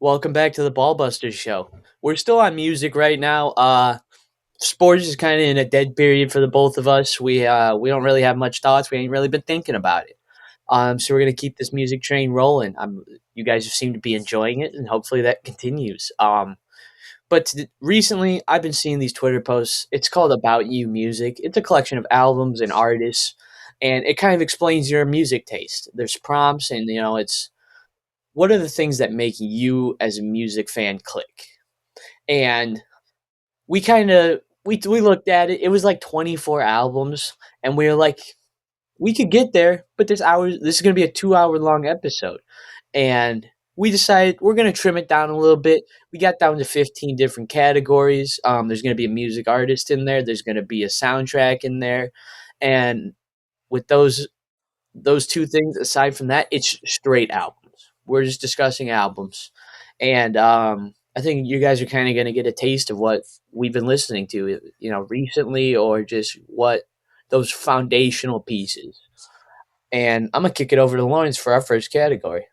Welcome back to the Ballbusters show. We're still on music right now. Sports is kind of in a dead period for the both of us. We don't really have much thoughts. We ain't really been thinking about it. So we're gonna keep this music train rolling. You guys seem to be enjoying it, and hopefully that continues. Recently, I've been seeing these Twitter posts. It's called About You Music. It's a collection of albums and artists, and it kind of explains your music taste. There's prompts, and it's what are the things that make you as a music fan click? And we kind of we looked at it. It was like 24 albums, and we were like, we could get there, but this is going to be a 2 hour long episode, and we decided we're going to trim it down a little bit. We got down to 15 different categories. There's going to be a music artist in there. There's going to be a soundtrack in there, and with those two things aside from that, it's straight albums. We're just discussing albums, and I think you guys are kind of going to get a taste of what we've been listening to, recently, or just what those foundational pieces. And I'm gonna kick it over to Lawrence for our first category.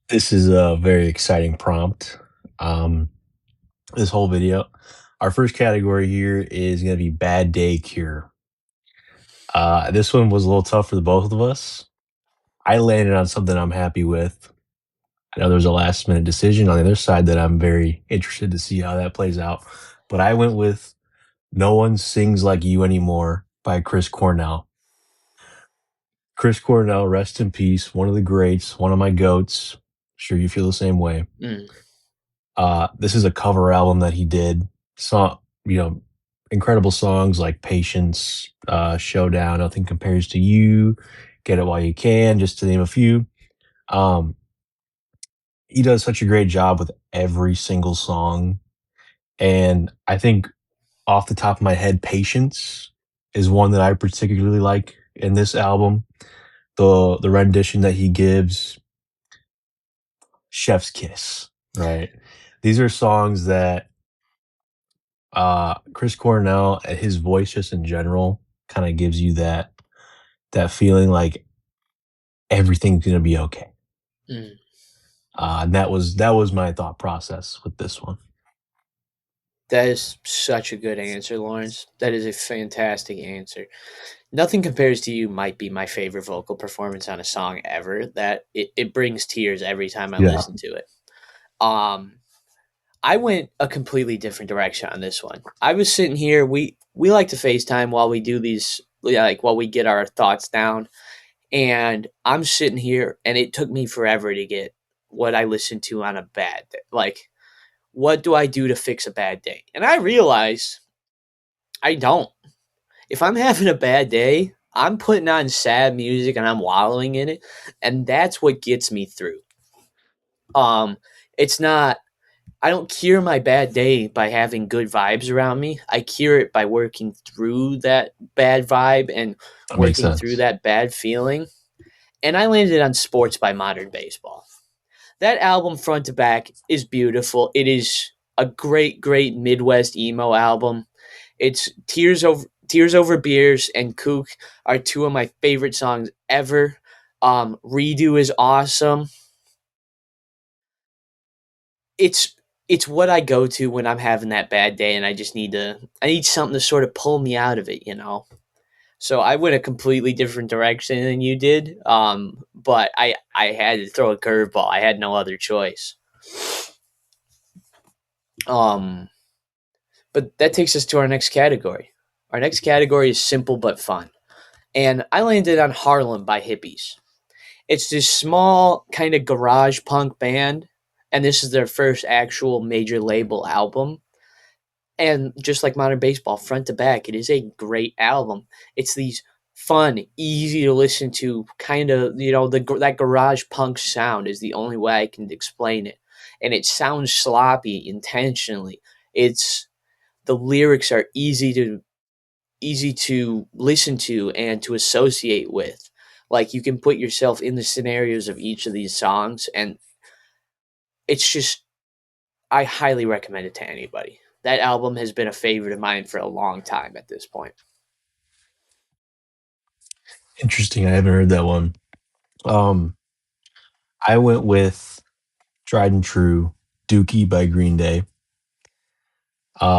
This is a very exciting prompt. Um, this whole video. Our first category here is going to be Bad Day Cure. This one was a little tough for the both of us. I landed on something I'm happy with. I know there's a last minute decision on the other side that I'm very interested to see how that plays out. But I went with No One Sings Like You Anymore by Chris Cornell. Chris Cornell, rest in peace, one of the greats, one of my goats. Sure you feel the same way. Mm. This is a cover album that he did. Saw, incredible songs like Patience, Showdown, Nothing Compares to You, Get It While You Can, just to name a few. Um, he does such a great job with every single song. And I think off the top of my head, Patience is one that I particularly like in this album. The rendition that he gives, Chef's Kiss, right? These are songs that Chris Cornell, his voice just in general kind of gives you that feeling like everything's gonna be okay. Mm. And that was my thought process with this one. That is such a good answer, Lawrence. That is a fantastic answer. Nothing Compares to You might be my favorite vocal performance on a song ever. It brings tears every time I Yeah. listen to it. Um, I went a completely different direction on this one. I was sitting here. We like to FaceTime while we do these, like while we get our thoughts down. And I'm sitting here, and it took me forever to get what I listen to on a bad day. Like, what do I do to fix a bad day? And I realize I don't. If I'm having a bad day, I'm putting on sad music and I'm wallowing in it, and that's what gets me through. Um, it's not I don't cure my bad day by having good vibes around me. I cure it by working through that bad vibe and That makes working through sense. that bad feeling. And I landed on Sports by Modern Baseball. That album, front to back, is beautiful. It is a great, great Midwest emo album. It's Tears Over Beers and Kook are two of my favorite songs ever. Redo is awesome. It's it's what I go to when I'm having that bad day and I need something to sort of pull me out of it. So I went a completely different direction than you did. But I had to throw a curveball. I had no other choice. Um, but that takes us to our next category. Our next category is simple but fun. And I landed on Harlem by Hippies. It's this small kind of garage punk band, and this is their first actual major label album. And just like Modern Baseball, front to back, it is a great album. It's these fun, easy to listen to kind of, that garage punk sound is the only way I can explain it. And it sounds sloppy intentionally. It's the lyrics are easy to listen to and to associate with. Like you can put yourself in the scenarios of each of these songs, and it's just I highly recommend it to anybody. That album has been a favorite of mine for a long time at this point. Interesting. I haven't heard that one. Um, I went with Tried and True, Dookie by Green Day.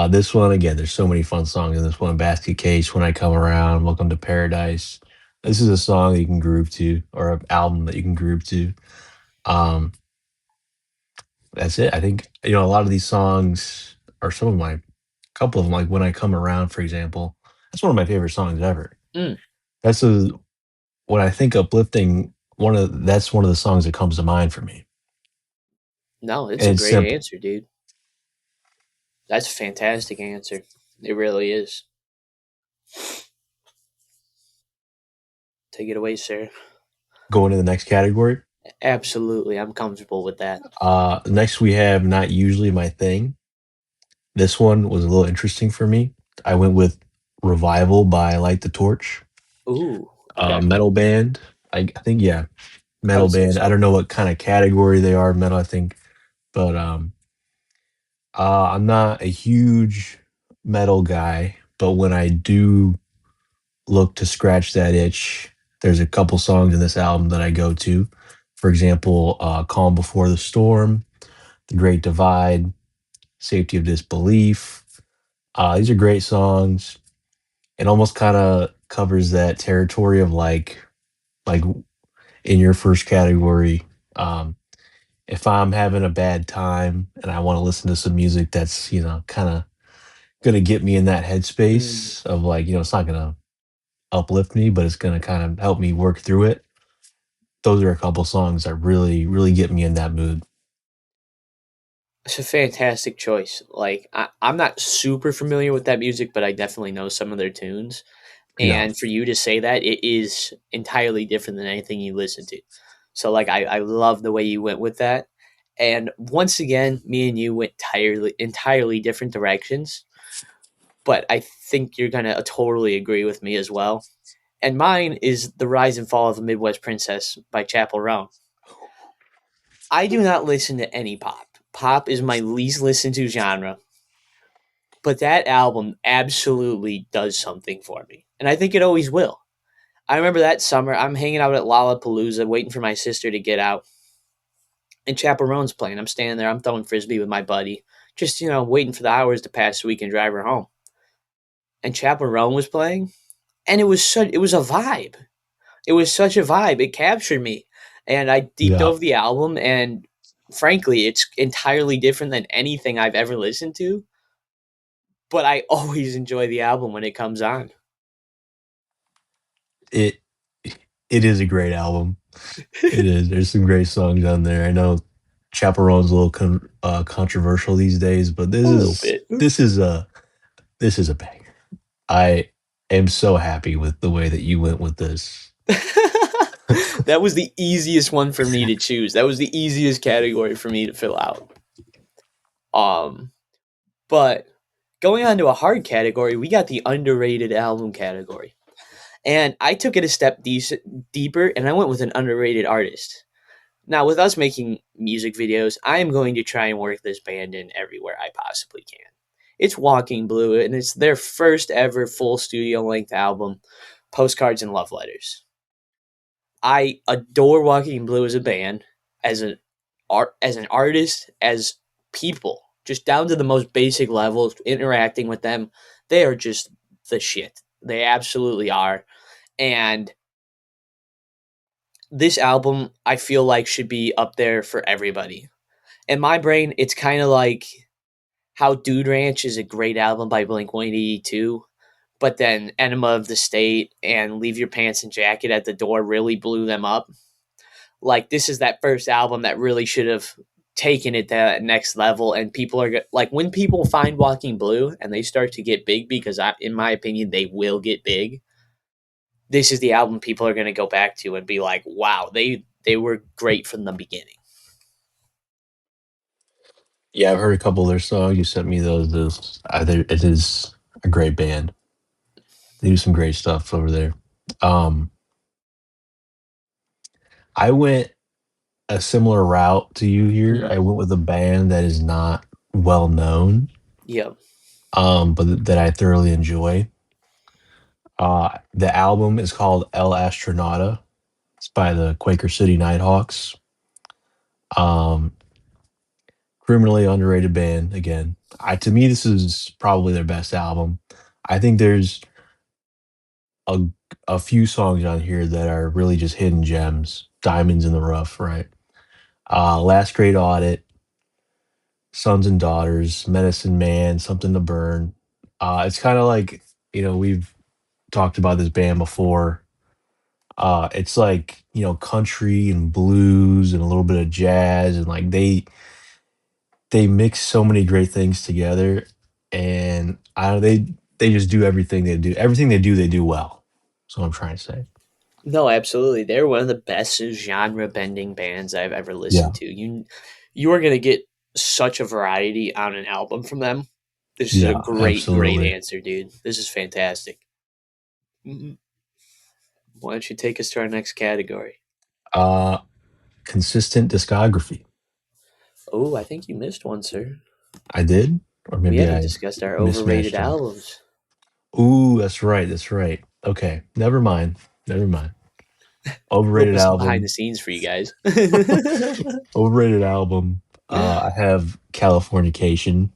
This one again, there's so many fun songs in this one. Basket Case, When I Come Around, Welcome to Paradise. This is a song that you can groove to, or an album that you can groove to. Um, that's it. I think a lot of these songs are some of my couple of them, like When I Come Around, for example. That's one of my favorite songs ever. Mm, That's a when I think uplifting, that's one of the songs that comes to mind for me. no, it's And a it's great simple. answer, dude. That's a fantastic answer. It really is. Take it away, sir. Going to the next category. Absolutely, I'm comfortable with that. Next we have Not Usually My Thing. This one was a little interesting for me. I went with Revival by Light the Torch, Ooh, okay. metal band. I think, yeah, I metal would say band. I so. don't know what kind of category they are, metal, I think, but I'm not a huge metal guy. But when I do look to scratch that itch, there's a couple songs in this album that I go to. For example, Calm Before the Storm, The Great Divide, Safety of Disbelief. These are great songs. It almost kind of covers that territory of like in your first category. Um, if I'm having a bad time and I want to listen to some music that's kind of gonna get me in that Mm. headspace of like it's not gonna uplift me, but it's gonna kind of help me work through it. Those are a couple songs that really get me in that mood. It's a fantastic choice. Like I'm not super familiar with that music, but I definitely know some of their tunes. Yeah, And for you to say that, it is entirely different than anything you listen to. So like I love the way you went with that. And once again, me and you went entirely different directions. But I think you're gonna totally agree with me as well. And mine is The Rise and Fall of the Midwest Princess by Chapel Roan. I do not listen to any pop. Pop is my least listened to genre, but that album absolutely does something for me. And I think it always will. I remember that summer, I'm hanging out at Lollapalooza waiting for my sister to get out, and Chaperone's playing. I'm standing there, I'm throwing frisbee with my buddy, just, waiting for the hours to pass so we can drive her home. And Chaperone was playing, and it was a vibe. It was such a vibe. It captured me. And I deep yeah. dove the album, and frankly, it's entirely different than anything I've ever listened to. But I always enjoy the album when it comes on. It it is a great album. It is. There's some great songs on there. I know Chaperone's a little controversial these days, but A little bit. this is a banger. I am so happy with the way that you went with this. That was the easiest one for me to choose. That was the easiest category for me to fill out. Um, but going on to a hard category, we got the underrated album category. And I took it a step deeper and I went with an underrated artist. Now, with us making music videos, I am going to try and work this band in everywhere I possibly can. It's Walking Blue, and it's their first ever full studio length album, Postcards and Love Letters. I adore Walking Blue as a band, as as an artist, as people, just down to the most basic levels, interacting with them. They are just the shit. They absolutely are. And this album, I feel like, should be up there for everybody. In my brain, it's kind of like how Dude Ranch is a great album by Blink 182, but then Enema of the State and Leave Your Pants and Jacket at the Door really blew them up. Like, this is that first album that really should have taken it to that next level. And people are like, when people find Walking Blue and they start to get big, because in my opinion, they will get big. This is the album people are going to go back to and be like, wow, they were great from the beginning. Yeah, I've heard a couple of their songs. You sent me those. It is a great band. They do some great stuff over there. Um, I went a similar route to you here. I Mm, went with a band that is not well known, yeah. but that I thoroughly enjoy. The album is called El Astronauta. It's by the Quaker City Nighthawks. Um, criminally underrated band again. To me, this is probably their best album. I think there's a a few songs on here that are really just hidden gems, diamonds in the rough, right? Last Great Audit, Sons and Daughters, Medicine Man, Something to Burn. It's kind of like, we've talked about this band before. It's like, country and blues and a little bit of jazz, and like they mix so many great things together, and I don't they just do everything they do. Everything they do well. That's what I'm trying to say. No, absolutely. They're one of the best genre bending bands I've ever Yeah. listened to. You are gonna get such a variety on an album from them. This is a Yeah, great, great absolutely. answer, dude. This is fantastic. Mhm. Why don't you take us to our next category? Uh Consistent discography. Oh, I think you missed one, sir. I did? Or We maybe haven't I discussed our overrated mismatched them. albums. Ooh, that's right, that's right. Okay, never mind. Never mind. Little Overrated bit some behind the album. scenes for you guys. Overrated album. I have Californication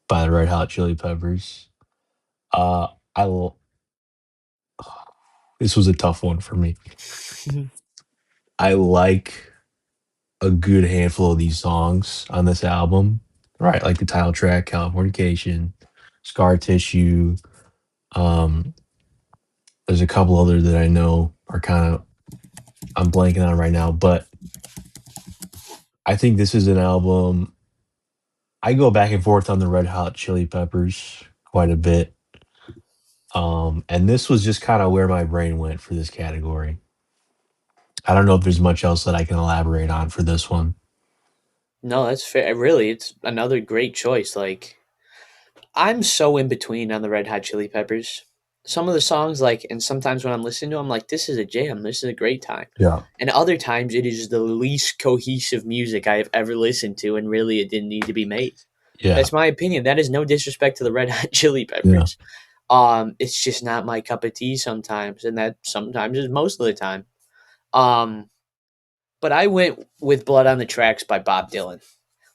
by the Red Hot Chili Peppers. Uh, I will. This was a tough one for me. I like a good handful of these songs on this album. Right, like the title track, Californication, Scar Tissue. Um, there's a couple other that I know are kind of I'm blanking on right now, but I think this is an album. I go back and forth on the Red Hot Chili Peppers quite a bit. And this was just kind of where my brain went for this category. I don't know if there's much else that I can elaborate on for this one. No, that's fair. Really, it's another great choice. Like, I'm so in between on the Red Hot Chili Peppers. Some of the songs, like, and sometimes when I'm listening to them, I'm like, this is a jam. This is a great time. Yeah. And other times, it is the least cohesive music I have ever listened to, and really, it didn't need to be made. Yeah. That's my opinion. That is no disrespect to the Red Hot Chili Yeah. Peppers. It's just not my cup of tea sometimes, and that sometimes is most of the time. Um, but I went with Blood on the Tracks by Bob Dylan.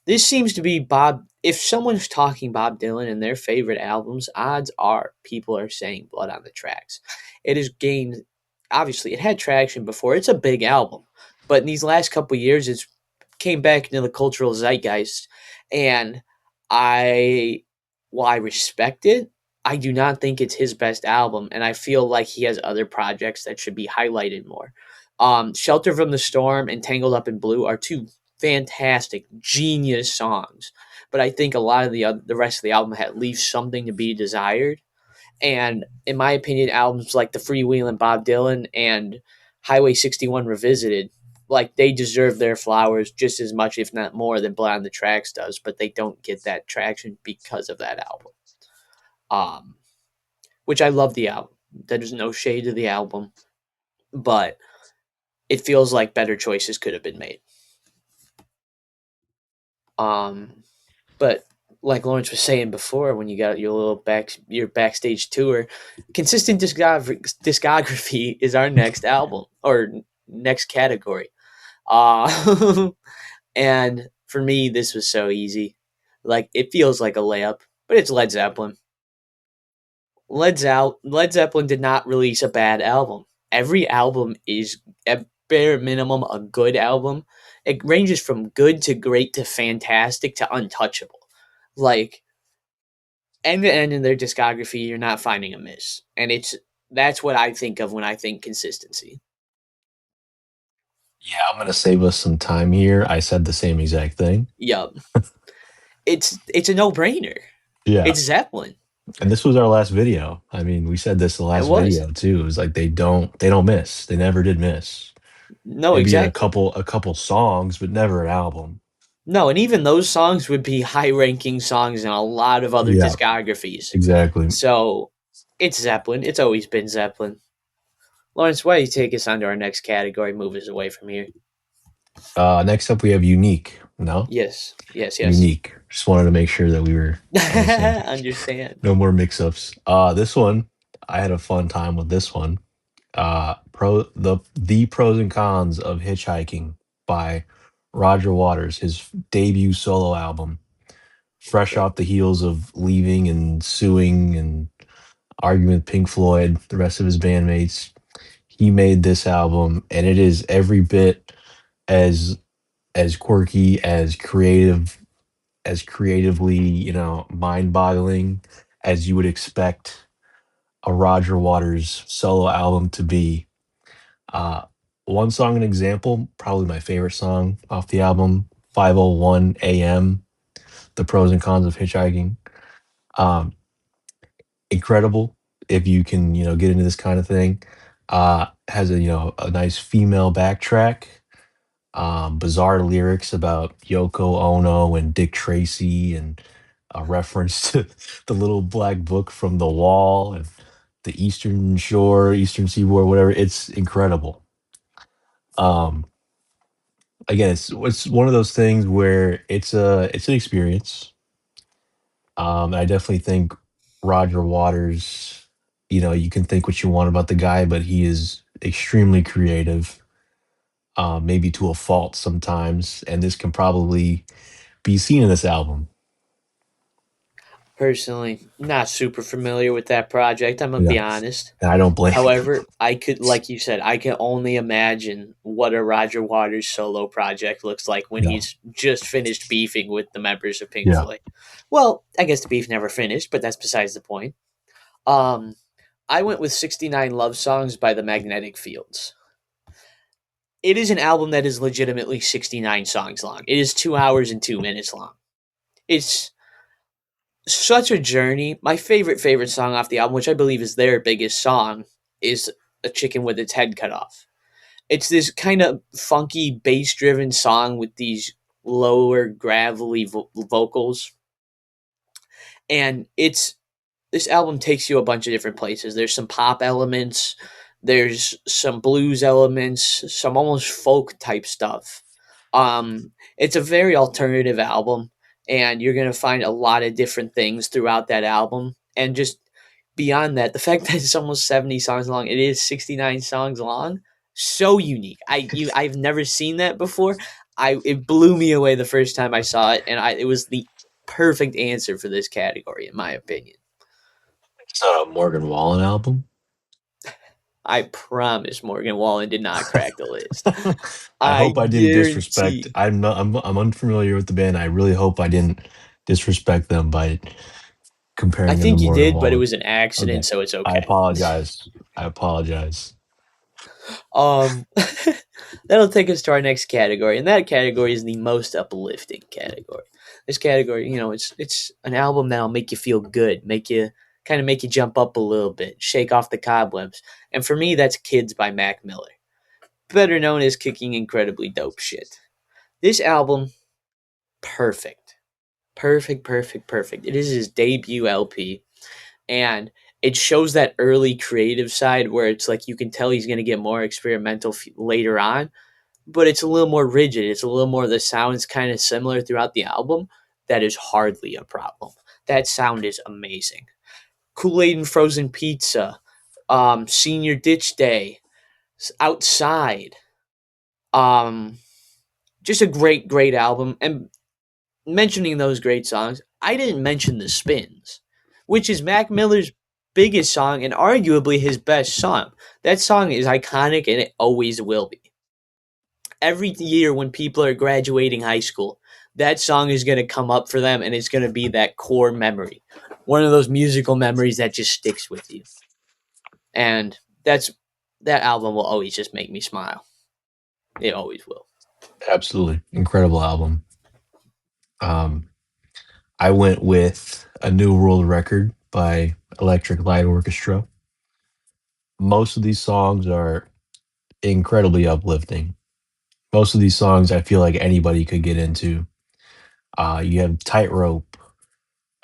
This seems to be Bob. If someone's talking Bob Dylan and their favorite albums, odds are people are saying Blood on the Tracks. It has gained, obviously, it had traction before. It's a big album, but in these last couple years, it's came back into the cultural zeitgeist, and I, while I respect it, I do not think it's his best album, and I feel like he has other projects that should be highlighted more. Shelter from the Storm and Tangled Up in Blue are two fantastic, genius songs. But I think a lot of the rest of the album had leaves something to be desired. And in my opinion, albums like the Freewheelin' Bob Dylan and Highway 61 Revisited, like they deserve their flowers just as much, if not more, than Blood on the Tracks does. But they don't get that traction because of that album. Um, which I love the album. There's no shade to the album, but it feels like better choices could have been made. Um, But like Lawrence was saying before, when you got your backstage tour, consistent discography is our next album or next category. Uh, and for me, this was so easy. Like it feels like a layup, but it's Led Zeppelin. Led Zeppelin did not release a bad album. Every album is at bare minimum a good album. It ranges from good to great to fantastic to untouchable. Like end to end in their discography, you're not finding a miss, and that's what I think of when I think consistency. Yeah, I'm gonna save us some time here. I said the same exact thing. Yup, it's a no brainer. Yeah. It's Zeppelin. And this was our last video. I mean, we said this the It last was video too. It was like they don't miss. They never did miss. no Maybe exactly a couple songs, but never an album. no, and even those songs would be high ranking songs in a lot of other Yeah, discographies. exactly. So it's Zeppelin. It's always been Zeppelin. Lawrence, why don't you take us on to our next category? Move us away from here. Next up we have Unique. No? Yes, yes, yes. Unique. Just wanted to make sure that we were on the same page. Understand. No more mix-ups. This one, I had a fun time with this one. The pros and cons of hitchhiking by Roger Waters, his debut solo album, fresh off the heels of leaving and suing and arguing with Pink Floyd, the rest of his bandmates. He made this album, and it is every bit as quirky, as creatively, mind-boggling as you would expect a Roger Waters solo album to be. Uh, One song, an example, probably my favorite song off the album, 5:01 a.m., The Pros and Cons of Hitchhiking. Um, Incredible if you can, get into this kind of thing. Has a nice female backtrack, bizarre lyrics about Yoko Ono and Dick Tracy, and a reference to the little black book from the wall and the Eastern Shore, Eastern Seaboard, whatever. It's incredible. Um, Again, it's one of those things where it's an experience. I definitely think Roger Waters, you can think what you want about the guy, but he is extremely creative, maybe to a fault sometimes, and this can probably be seen in this album. Personally, not super familiar with that project. I'm gonna Yeah, be honest. and I don't blame you. However, I could, like you said, I can only imagine what a Roger Waters solo project looks like when Yeah, he's just finished beefing with the members of Pink yeah. Floyd. Well, I guess the beef never finished, but that's besides the point. Um, I went with 69 Love Songs by the Magnetic Fields. It is an album that is legitimately 69 songs long. It is 2 hours and 2 minutes long. It's such a journey. My favorite song off the album, which I believe is their biggest song, is A Chicken with Its Head Cut Off. It's this kind of funky bass driven song with these lower gravelly vocals, and it's this album takes you a bunch of different places. There's some pop elements, there's some blues elements, some almost folk type stuff. It's a very alternative album, and you're gonna find a lot of different things throughout that album. And just beyond that, the fact that it's almost 70 songs long, it is 69 songs long, so unique. I've never seen that before. It blew me away the first time I saw it, and it was the perfect answer for this category, in my opinion. It's not a Morgan Wallen album. I promise Morgan Wallen did not crack the list. I I hope I didn't disrespect. guarantee. I'm not. I'm unfamiliar with the band. I really hope I didn't disrespect them by I comparing them to think you Morgan did, but it Wallen. was an Okay, accident, so it's I okay. apologize. I apologize. Um, that'll take us to our next category, and that category is the most uplifting category. This category, it's an album that'll make you feel good, make you jump up a little bit, shake off the cobwebs. And for me, that's "Kids" by Mac Miller, better known as "Kicking Incredibly Dope Shit." This album, perfect, perfect. It is his debut LP, and it shows that early creative side where it's like you can tell he's going to get more experimental later on, but it's a little more rigid. It's a little more, the sound's kind of similar throughout the album. That is hardly a problem. That sound is amazing. Kool-Aid and Frozen Pizza, Senior Ditch Day, Outside, um, just a great album. And mentioning those great songs, I didn't mention The Spins, which is Mac Miller's biggest song and arguably his best song. That song is iconic and it always will be. Every year when people are graduating high school, that song is going to come up for them and it's going to be that core memory. One of those musical memories that just sticks with you. And that album will always just make me smile. It always will. Absolutely incredible album. Um, I went with A New World Record by Electric Light Orchestra. Most of these songs are incredibly uplifting. Most of these songs I feel like anybody could get into. You have Tightrope,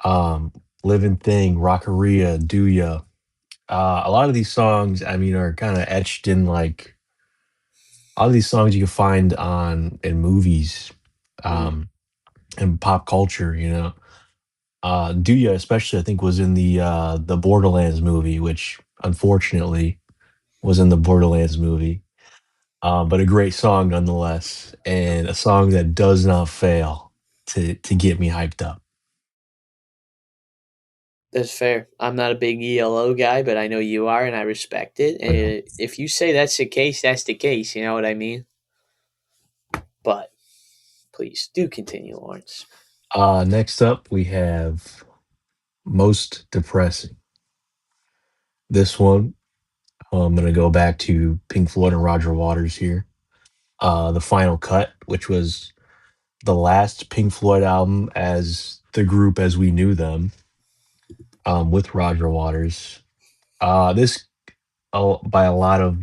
um, Living Thing, Rockaria, Do Ya. A lot of these songs, I mean, are kind of etched in like a lot of these songs you can find on in movies, Mm-hmm. um, and pop culture. Do Ya especially I think was in the Borderlands movie, which unfortunately was in the Borderlands movie. but a great song nonetheless, and a song that does not fail to get me hyped up. That's fair. I'm not a big ELO guy, but I know you are, and I respect it. Yeah. And if you say that's the case, that's the case. You know what I mean? But please do continue, Lawrence. Next up, we have most depressing. This one, I'm gonna go back to Pink Floyd and Roger Waters here. The Final Cut, which was the last Pink Floyd album as the group as we knew them, with Roger Waters. This by a lot of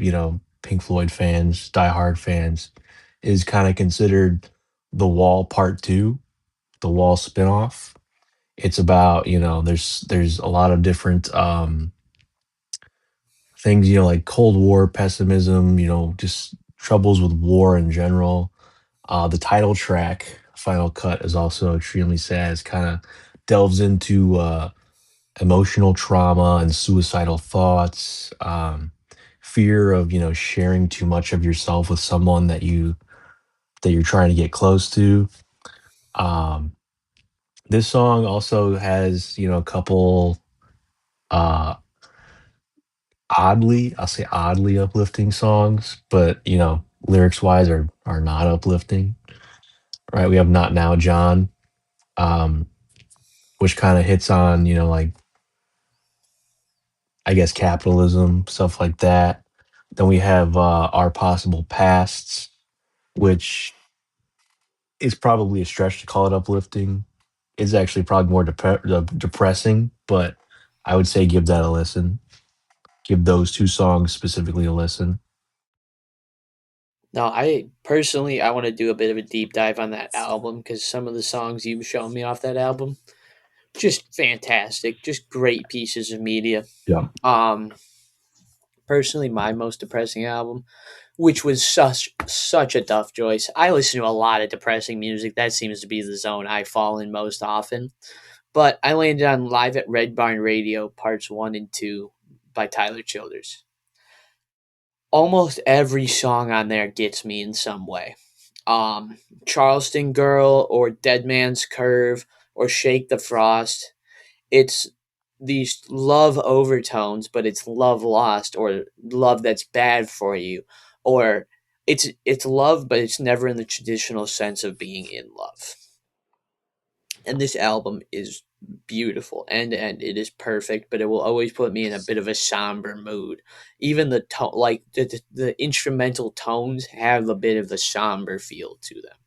Pink Floyd fans, diehard fans, is kind of considered the Wall Part Two, the Wall spinoff. It's about there's a lot of different things, like Cold War pessimism, just troubles with war in general. The title track, Final Cut, is also extremely sad. It kind of delves into emotional trauma and suicidal thoughts, fear of sharing too much of yourself with someone that you're trying to get close to. Um, this song also has a couple uh, I'll say oddly uplifting songs, but lyrics wise are not uplifting. Right? We have Not Now, John, um, which kind of hits on like, I guess, capitalism, stuff like that. Then we have Our Possible Pasts, which is probably a stretch to call it uplifting. It's actually probably more depressing, but I would say give that a listen. Give those two songs specifically a listen. Now, I want to do a bit of a deep dive on that album because some of the songs you've shown me off that album, just fantastic, just great pieces of media. Yeah. Um, Personally, my most depressing album, which was such a tough choice. I listen to a lot of depressing music. That seems to be the zone I fall in most often. But I landed on Live at Red Barn Radio Parts 1 and 2 by Tyler Childers. Almost every song on there gets me in some way. Charleston Girl or Dead Man's Curve or Shake the Frost. It's these love overtones, but it's love lost or love that's bad for you, or it's love, but it's never in the traditional sense of being in love. And this album is beautiful end to end. It is perfect, but it will always put me in a bit of a somber mood. Even the tone, like the instrumental tones, have a bit of a somber feel to them.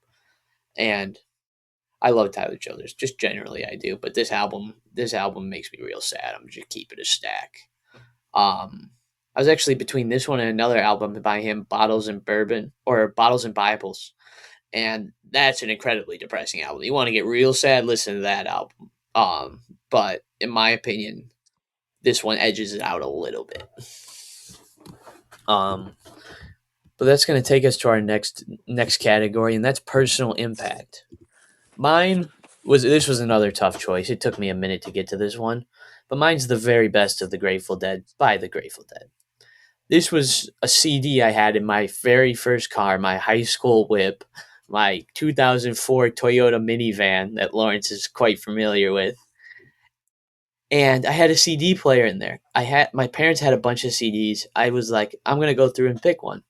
And I love Tyler Childers, just generally I do. But this album makes me real sad. I'm just keep it a stack. I was actually between this one and another album by him, Bottles and Bourbon or Bottles and Bibles, and that's an incredibly depressing album. You want to get real sad, listen to that album. But in my opinion, this one edges it out a little bit. Um, but that's going to take us to our next category, and that's personal impact. Mine was another tough choice. It took me a minute to get to this one, but mine's the very best of the Grateful Dead by the Grateful Dead. This was a CD I had in my very first car, my high school whip, my 2004 Toyota minivan that Lawrence is quite familiar with. And I had a CD player in there. My parents had a bunch of CDs. I was like, I'm gonna go through and pick one.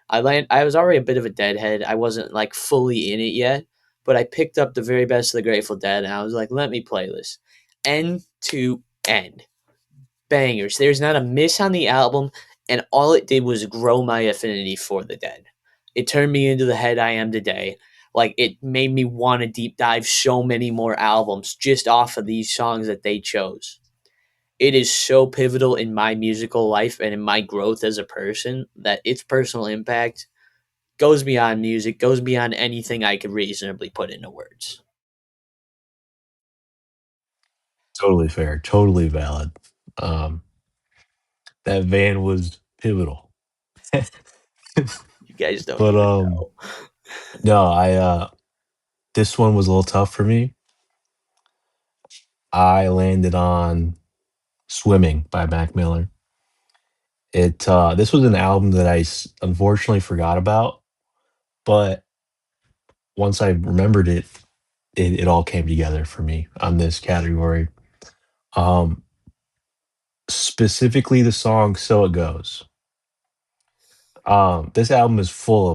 I was already a bit of a Deadhead. I wasn't like fully in it yet, but I picked up the very best of the Grateful Dead, and I was like, let me play this, end to end, bangers. There's not a miss on the album, and all it did was grow my affinity for the Dead. It turned me into the head I am today. Like, it made me want to deep dive so many more albums just off of these songs that they chose. It is so pivotal in my musical life and in my growth as a person that its personal impact goes beyond music, goes beyond anything I could reasonably put into words. Totally fair, totally valid. Um, that van was pivotal. You guys don't But even know. no, I this one was a little tough for me. I landed on Swimming by Mac Miller. This was an album that unfortunately forgot about, but once I remembered it, it all came together for me on this category. Um, Specifically the song "So It Goes." This album is full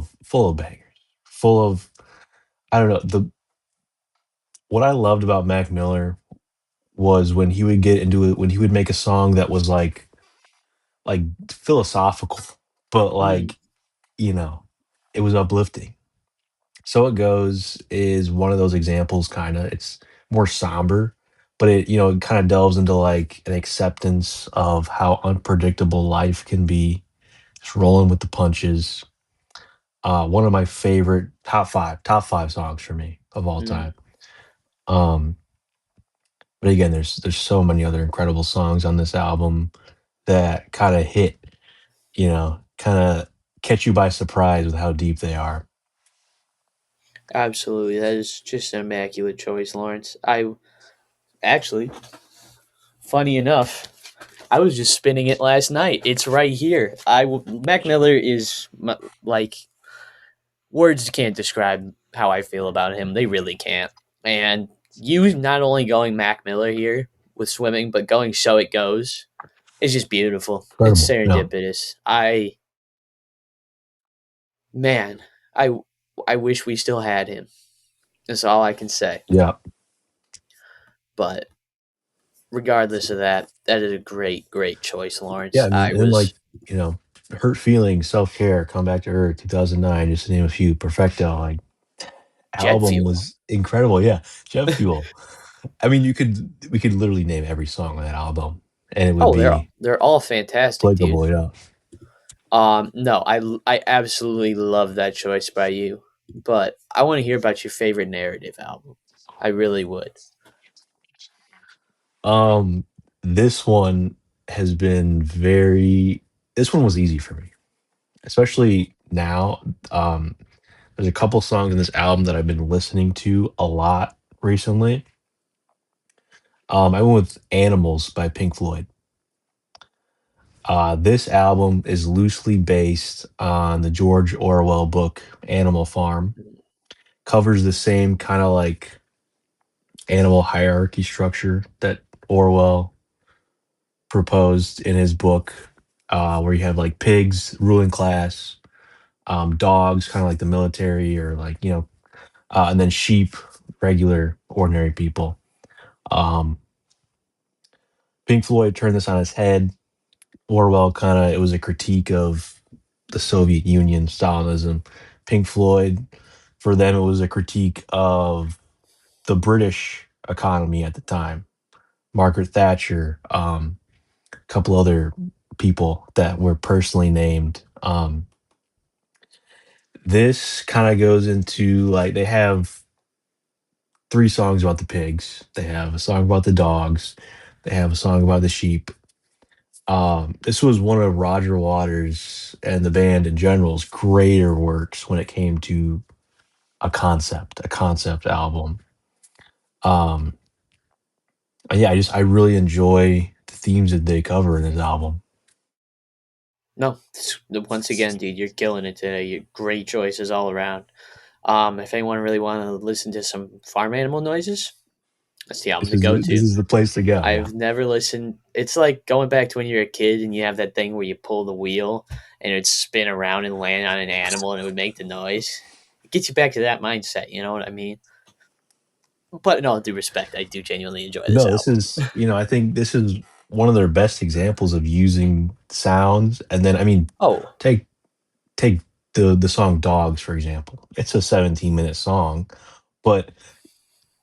of bangers, full of I don't know the what I loved about Mac Miller was when he would get into it when he would make a song that was like philosophical, but Mm, like you know, it was uplifting. So It Goes is one of those examples, kind of. It's more somber, but it kind of delves into like an acceptance of how unpredictable life can be, just rolling with the punches. One of my favorite top five songs for me of all mm, time. Um, but again, there's so many other incredible songs on this album that kind of hit, kind of catch you by surprise with how deep they are. absolutely. That is just an immaculate choice, Lawrence. I actually, funny enough, I was just spinning it last night. It's right here. Mac Miller is like words can't describe how I feel about him. They really can't. And you not only going Mac Miller here with swimming, but going So It Goes is just beautiful. It's Incredible. Yeah. serendipitous. Man, I I wish we still had him. That's all I can say. Yeah. But regardless of that, that is a great, great choice, Yeah, Lawrence. I mean, I and was like, Hurt Feelings, Self Care, Come Back to Earth, 2009, just to name a few. Perfecto, like, jet album fuel. was incredible. Yeah. Jet Fuel. I mean, we could literally name every song on that album and it would Oh, be they're all fantastic, dude. applicable. Yeah. No, I absolutely love that choice by you. But I want to hear about your favorite narrative album. I really would. Um, this one has been this one was easy for me, especially now. There's a couple songs in this album that I've been listening to a lot recently. I went with Animals by Pink Floyd. This album is loosely based on the George Orwell book Animal Farm. Covers the same kind of like animal hierarchy structure that Orwell proposed in his book, where you have like pigs, ruling class, dogs, kind of like the military, or like, and then sheep, regular, ordinary people. Um, Pink Floyd turned this on its head. Orwell it was a critique of the Soviet Union, Stalinism. Pink Floyd, for them, it was a critique of the British economy at the time. Margaret Thatcher, a couple other people that were personally named. This kind of goes into like they have three songs about the pigs. They have a song about the dogs. They have a song about the sheep. This was one of Roger Waters and the band in general's greater works when it came to a concept album. Um, and yeah, I really enjoy the themes that they cover in this album. No, once again, dude, you're killing it today. You're great choices all around. If anyone really want to listen to some farm animal noises, that's the album to go This to. is the place to go. Yeah, I've never listened. It's like going back to when you're a kid and you have that thing where you pull the wheel and it'd spin around and land on an animal and it would make the noise. It gets you back to that mindset. You know what I mean? But in all due respect, I do genuinely enjoy this no, this album. is I think this is one of their best examples of using sounds. And then I mean, Oh, take take the song "Dogs" for example. It's a 17-minute song, but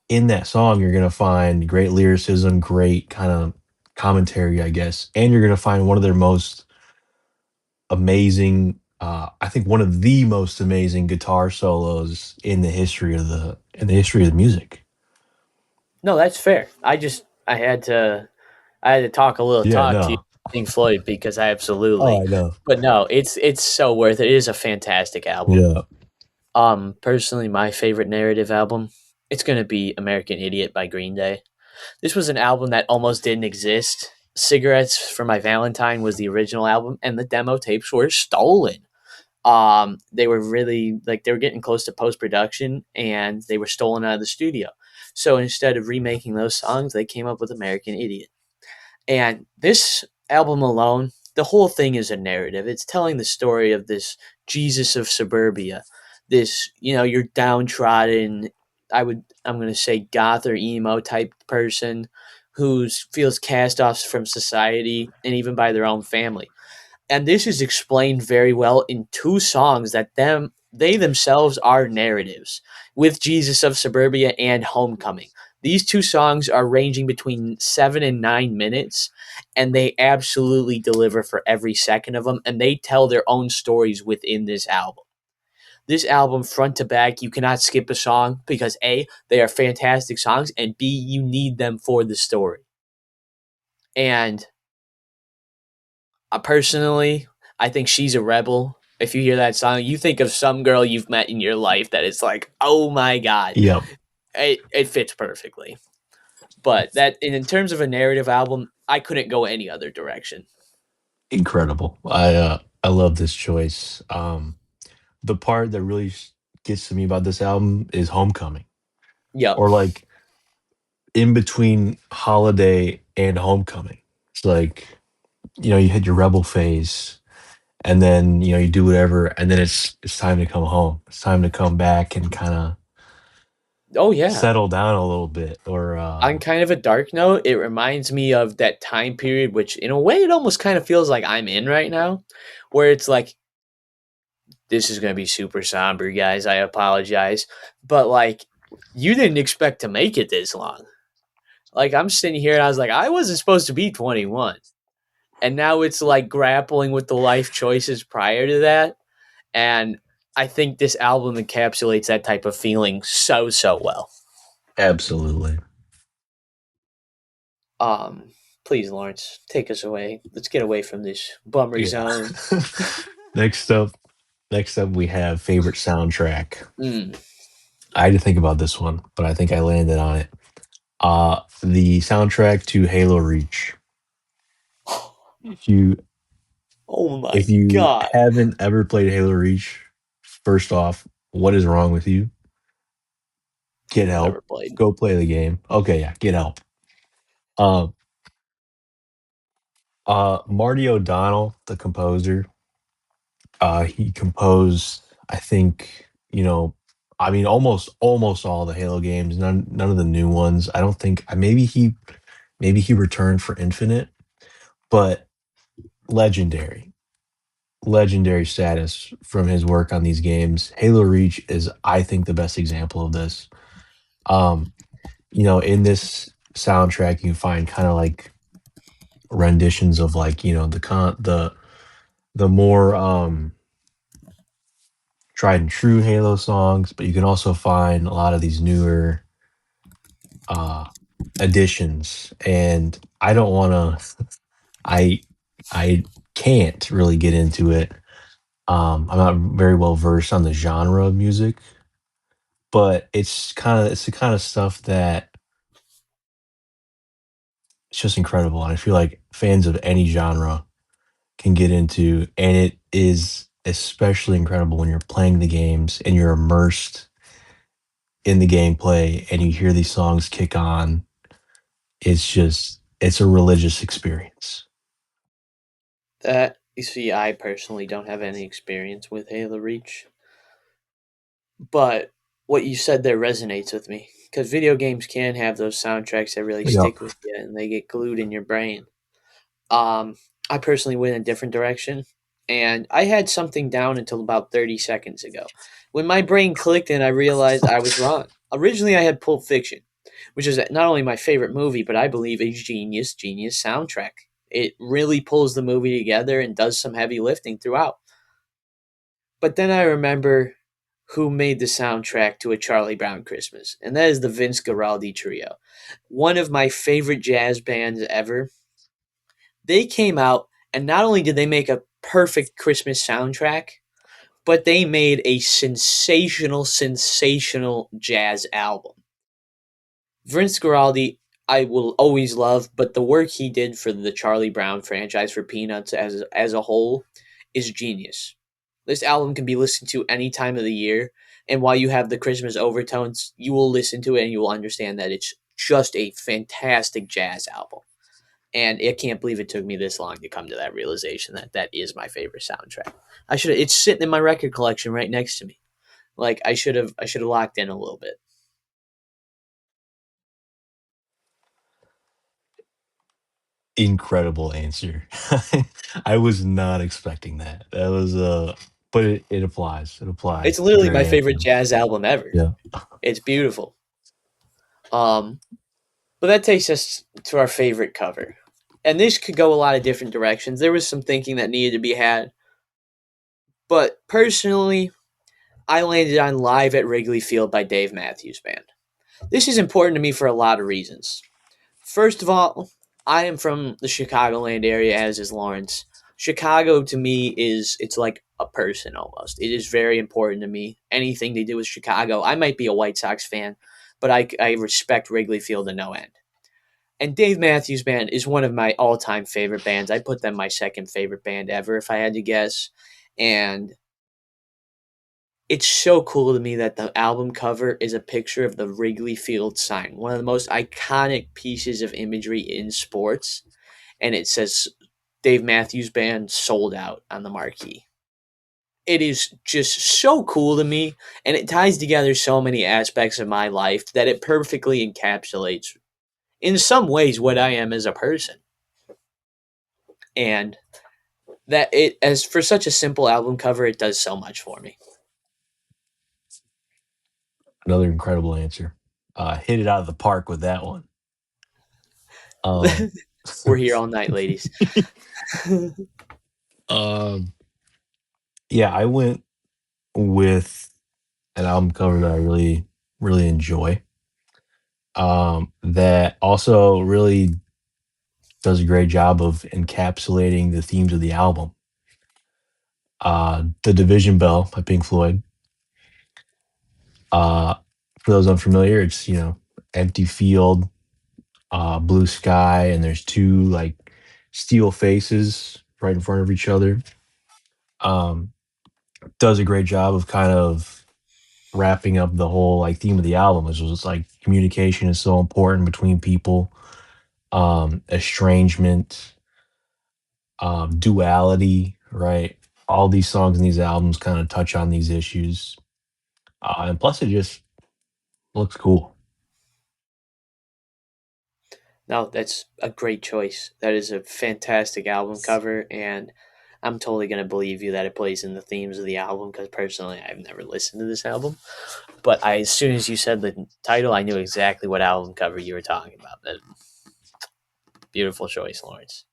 in that song, you're gonna find great lyricism, great kind of commentary, I guess, and you're gonna find one of their most amazing, I think one of the most amazing guitar solos in the history of the music. no, that's fair. I had to talk a little Yeah, talk to you, no. Pink Floyd, because I Oh, absolutely. I know. But no, it's so worth it. It is a fantastic album. Yeah. Personally, my favorite narrative album, it's gonna be American Idiot by Green Day. This was an album that almost didn't exist, Cigarettes for My Valentine was the original album, and the demo tapes were stolen. They were really like they were getting close to post production, and they were stolen out of the studio. So instead of remaking those songs, they came up with American Idiot. And this album alone, the whole thing is a narrative. It's telling the story of this Jesus of suburbia. This, you're downtrodden, I'm going to say goth or emo type person who feels cast off from society and even by their own family. And this is explained very well in two songs that they themselves are narratives, with Jesus of Suburbia and Homecoming. These two songs are ranging between 7 and 9 minutes, and they absolutely deliver for every second of them, and they tell their own stories within this album. This album, front to back, you cannot skip a song because A, they are fantastic songs, and B, you need them for the story. And personally, I think She's a Rebel. If you hear that song, you think of some girl you've met in your life that is like, oh my God. Yep. It fits perfectly. But that in terms of a narrative album, I couldn't go any other direction. Incredible. I love this choice. The part that really gets to me about this album is Homecoming, Yep. or like in between Holiday and Homecoming. It's like, you hit your rebel phase, and then you do whatever, and then it's time to come home. It's time to come back and kind of Oh yeah. settle down a little bit, or On kind of a dark note, it reminds me of that time period, which in a way it almost kind of feels like I'm in right now, where it's like, this is going to be super somber, guys. I apologize. But like, you didn't expect to make it this long. Like, I'm sitting here and I was like, I wasn't supposed to be 21. And now it's like grappling with the life choices prior to that. And I think this album encapsulates that type of feeling so well. absolutely. Um, Please, Lawrence, take us away. Let's get away from this bummer Yeah. zone. next up, next up, we have favorite soundtrack. Mm. I had to think about this one, but I think I landed on it. The soundtrack to Halo Reach. If you Oh if my you God. haven't ever played Halo Reach, first off, what is wrong with you? Get I've help. never played. Go play the game. Okay, yeah, get help. Um, Marty O'Donnell, the composer, he composed, I think, I mean, almost all the Halo games. None of the new ones. I don't think. Maybe he returned for Infinite, but legendary, legendary status from his work on these games. Halo Reach is, I think, the best example of this. Um, in this soundtrack, you find kind of like renditions of like the more tried and true Halo songs, but you can also find a lot of these newer uh additions. And I don't want to I I can't really get into it. I'm not very well versed on the genre of music, but it's the kind of stuff that it's just incredible, and I feel like fans of any genre can get into, and it is especially incredible when you're playing the games and you're immersed in the gameplay and you hear these songs kick on. It's a religious experience. That you see, I personally don't have any experience with Halo Reach, but what you said there resonates with me because video games can have those soundtracks that really Yep. stick with you and they get glued in your brain. Um, I personally went in a different direction, and I had something down until about 30 seconds ago, when my brain clicked and I realized I was wrong. Originally, I had Pulp Fiction, which is not only my favorite movie, but I believe a genius soundtrack. It really pulls the movie together and does some heavy lifting throughout. But then I remember who made the soundtrack to A Charlie Brown Christmas, and that is the Vince Guaraldi Trio. One of my favorite jazz bands ever. They came out, and not only did they make a perfect Christmas soundtrack, but they made a sensational jazz album. Vince Guaraldi, I will always love, but the work he did for the Charlie Brown franchise for Peanuts as a whole is genius. This album can be listened to any time of the year, and while you have the Christmas overtones, you will listen to it and you will understand that it's just a fantastic jazz album. And I can't believe it took me this long to come to that realization that that is my favorite soundtrack. I should it's sitting in my record collection right next to me. Like I should have locked in a little bit. Incredible answer. I was not expecting that. That was but it applies. It It's applies. literally Great my favorite answer. jazz album ever. Yeah. It's beautiful. Um, but that takes us to our favorite cover. And this could go a lot of different directions. There was some thinking that needed to be had. But personally, I landed on Live at Wrigley Field by Dave Matthews Band. This is important to me for a lot of reasons. First of all, I am from the Chicagoland area, as is Lawrence. Chicago to me it's like a person almost. It is very important to me. Anything they do with Chicago, I might be a White Sox fan, but I respect Wrigley Field to no end. And Dave Matthews Band is one of my all time favorite bands. I put them my second favorite band ever, if I had to guess. And it's so cool to me that the album cover is a picture of the Wrigley Field sign, one of the most iconic pieces of imagery in sports. And it says Dave Matthews Band sold out on the marquee. It is just so cool to me, and it ties together so many aspects of my life that it perfectly encapsulates, in some ways, what I am as a person. And that it, as for such a simple album cover, it does so much for me. Another incredible answer. Hit it out of the park with that one. Um, We're here all night, ladies. um, yeah, I went with an album cover that I really, really enjoy. That also really does a great job of encapsulating the themes of the album. The Division Bell by Pink Floyd. Uh, for those unfamiliar, it's empty field, blue sky, and there's two like steel faces right in front of each other. Um, does a great job of kind of wrapping up the whole like theme of the album, which was like communication is so important between people, estrangement, duality, right? All these songs in these albums kind of touch on these issues, and plus it just looks cool. No, that's a great choice. That is a fantastic album cover, and I'm totally gonna believe you that it plays in the themes of the album. Because personally, I've never listened to this album, but as soon as you said the title, I knew exactly what album cover you were talking about. That beautiful choice, Lawrence.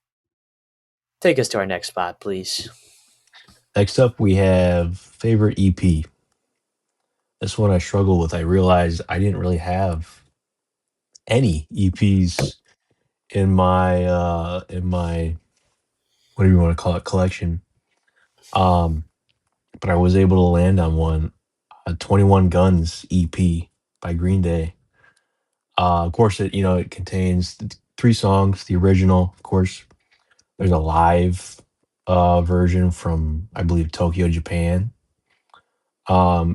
Take us to our next spot, please. Next up, we have favorite EP. This one I struggle with. I realized I didn't really have any EPs in my whatever you want to call it collection. Um, but I was able to land on one, 21 Guns EP by Green Day. Of course, it contains three songs. The original, of course. There's a live version from I believe Tokyo, Japan.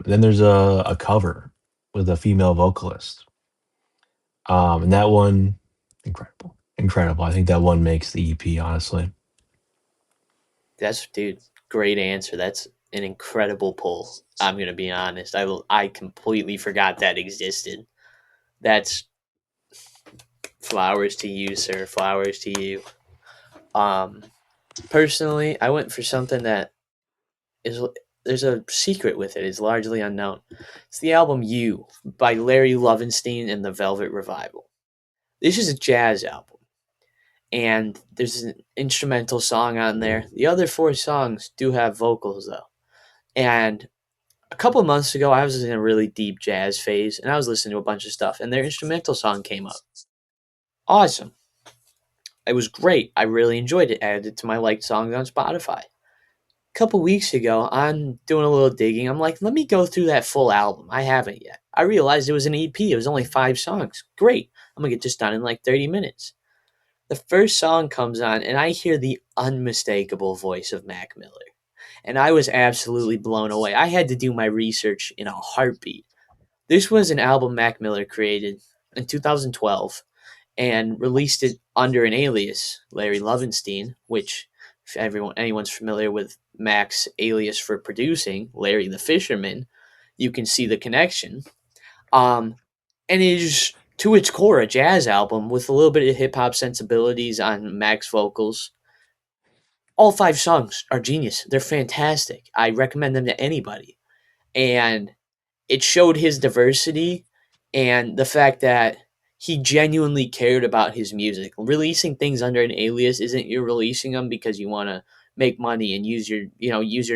Then there's a cover with a female vocalist. And that one, incredible, incredible. I think that one makes the EP. Honestly, That's dude, great answer. That's an incredible pull. I'm gonna be honest. I completely forgot that existed. That's flowers to you, sir. Flowers to you. Um, Personally, I went for something that is there's a secret with it. It's largely unknown. It's the album "You" by Larry Lovenstein and the Velvet Revival. This is a jazz album, and there's an instrumental song on there. The other four songs do have vocals though. And a couple of months ago, I was in a really deep jazz phase, and I was listening to a bunch of stuff, and their instrumental song came up. Awesome. It was great. I really enjoyed it. Added it to my liked songs on Spotify. couple weeks ago, I'm doing a little digging. I'm like, let me go through that full album. I haven't yet. I realized it was an EP. It was only 5 songs. Great. I'm gonna get this done in like 30 minutes. The first song comes on, and I hear the unmistakable voice of Mac Miller. And I was absolutely blown away. I had to do my research in a heartbeat. This was an album Mac Miller created in 2012 and released it under an alias, Larry Lovenstein, which if anyone's familiar with Mac's alias for producing, Larry the Fisherman, you can see the connection. Um, and it is to its core a jazz album with a little bit of hip hop sensibilities on Mac's vocals. All 5 songs are genius. They're fantastic. I recommend them to anybody. And it showed his diversity and the fact that he genuinely cared about his music. Releasing things under an alias isn't you releasing them because you want to make money and use your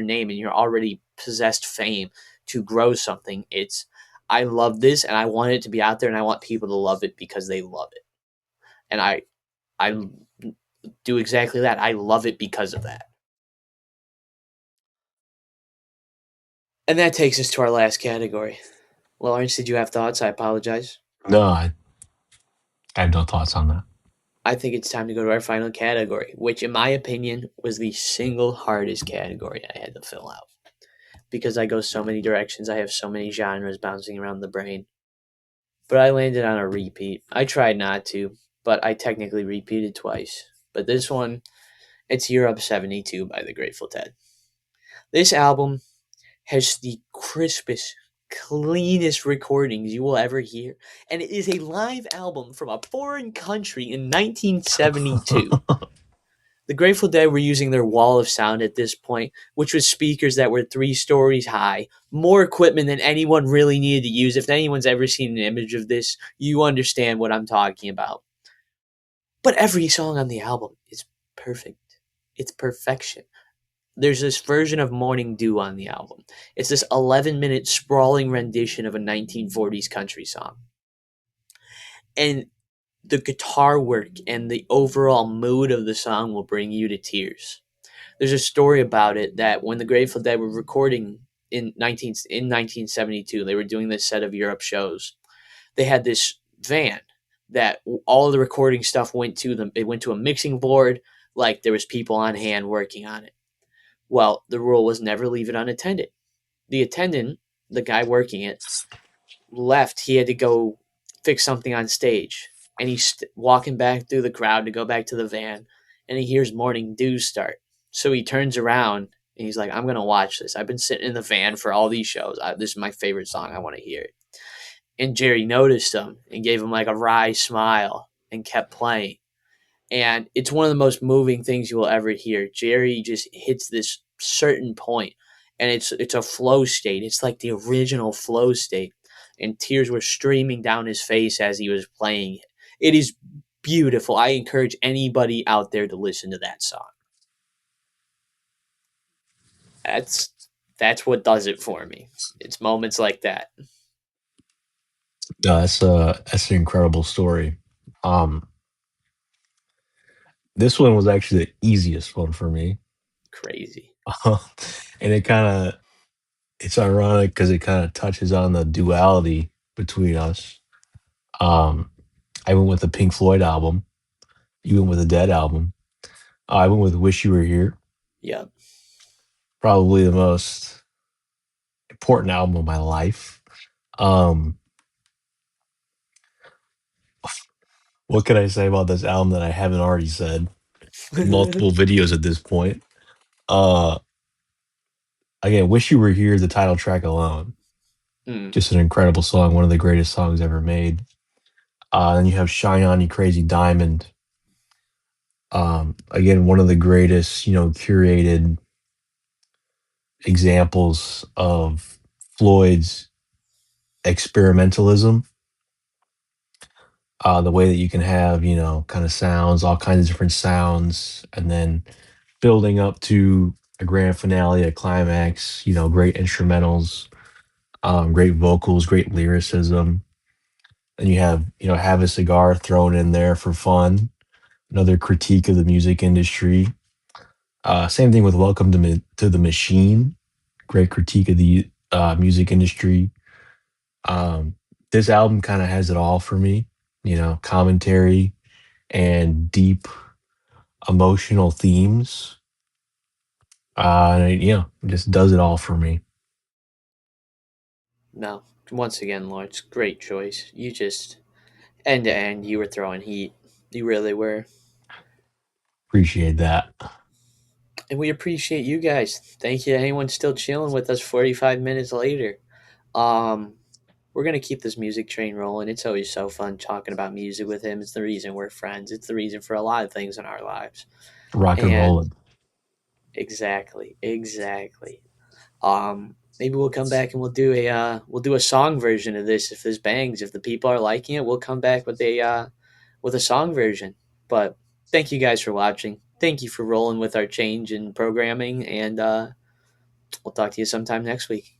name and your already possessed fame to grow something. It's I love this and I want it to be out there and I want people to love it because they love it. And I do exactly that. I love it because of that. And that takes us to our last category. Lawrence, did you have thoughts? I apologize. No, I have no thoughts on that. I think it's time to go to our final category, which, in my opinion, was the single hardest category I had to fill out. Because I go so many directions, I have so many genres bouncing around the brain. But I landed on a repeat. I tried not to, but I technically repeated twice. But this one, it's Europe 72 by the Grateful Dead. This album has the crispest, cleanest recordings you will ever hear. And it is a live album from a foreign country in 1972. The Grateful Dead were using their wall of sound at this point, which was speakers that were 3 stories high, more equipment than anyone really needed to use. If anyone's ever seen an image of this, you understand what I'm talking about. But every song on the album is perfect. It's perfection. There's this version of Morning Dew on the album. It's this 11-minute sprawling rendition of a 1940s country song. And the guitar work and the overall mood of the song will bring you to tears. There's a story about it that when the Grateful Dead were recording in 1972, they were doing this set of Europe shows. They had this van that all of the recording stuff went to them. It went to a mixing board, like there was people on hand working on it. Well, the rule was never leave it unattended. The attendant, the guy working it, left. He had to go fix something on stage. And he's walking back through the crowd to go back to the van. And he hears Morning Dew start. So he turns around and he's like, I'm going to watch this. I've been sitting in the van for all these shows. This is my favorite song. I want to hear it. And Jerry noticed him and gave him like a wry smile and kept playing. And it's one of the most moving things you will ever hear. Jerry just hits this certain point, and it's a flow state. It's like the original flow state, and tears were streaming down his face as he was playing it. It is beautiful. I encourage anybody out there to listen to that song. That's what does it for me. It's moments like that. No, that's an incredible story. Um, this one was actually the easiest one for me, Crazy. and it's ironic because it kind of touches on the duality between us. Um, I went with the Pink Floyd album. You went with the Dead album. I went with Wish You Were Here. Yep. Probably the most important album of my life. Um, what can I say about this album that I haven't already said? Multiple videos at this point. Uh, Again, Wish You Were Here, the title track alone. Mm, Just an incredible song, one of the greatest songs ever made. Then you have Shine On You Crazy Diamond. Again, one of the greatest, curated examples of Floyd's experimentalism. The way that you can have, kind of sounds, all kinds of different sounds, and then building up to a grand finale, a climax, great instrumentals, great vocals, great lyricism. And you have a cigar thrown in there for fun. Another critique of the music industry. Same thing with Welcome to to the Machine, great critique of the music industry. Um, this album kind of has it all for me, commentary and deep emotional themes. It just does it all for me. No, once again, Lawrence, great choice. You just end to end, you were throwing heat. You really were. Appreciate that. And we appreciate you guys. Thank you to anyone still chilling with us 45 minutes later. Um, we're gonna keep this music train rolling. It's always so fun talking about music with him. It's the reason we're friends. It's the reason for a lot of things in our lives. Rock and And rolling. exactly, exactly. Maybe we'll come back and we'll do a song version of this if this bangs. If the people are liking it, we'll come back with a song version. But thank you guys for watching. Thank you for rolling with our change in programming, and we'll talk to you sometime next week.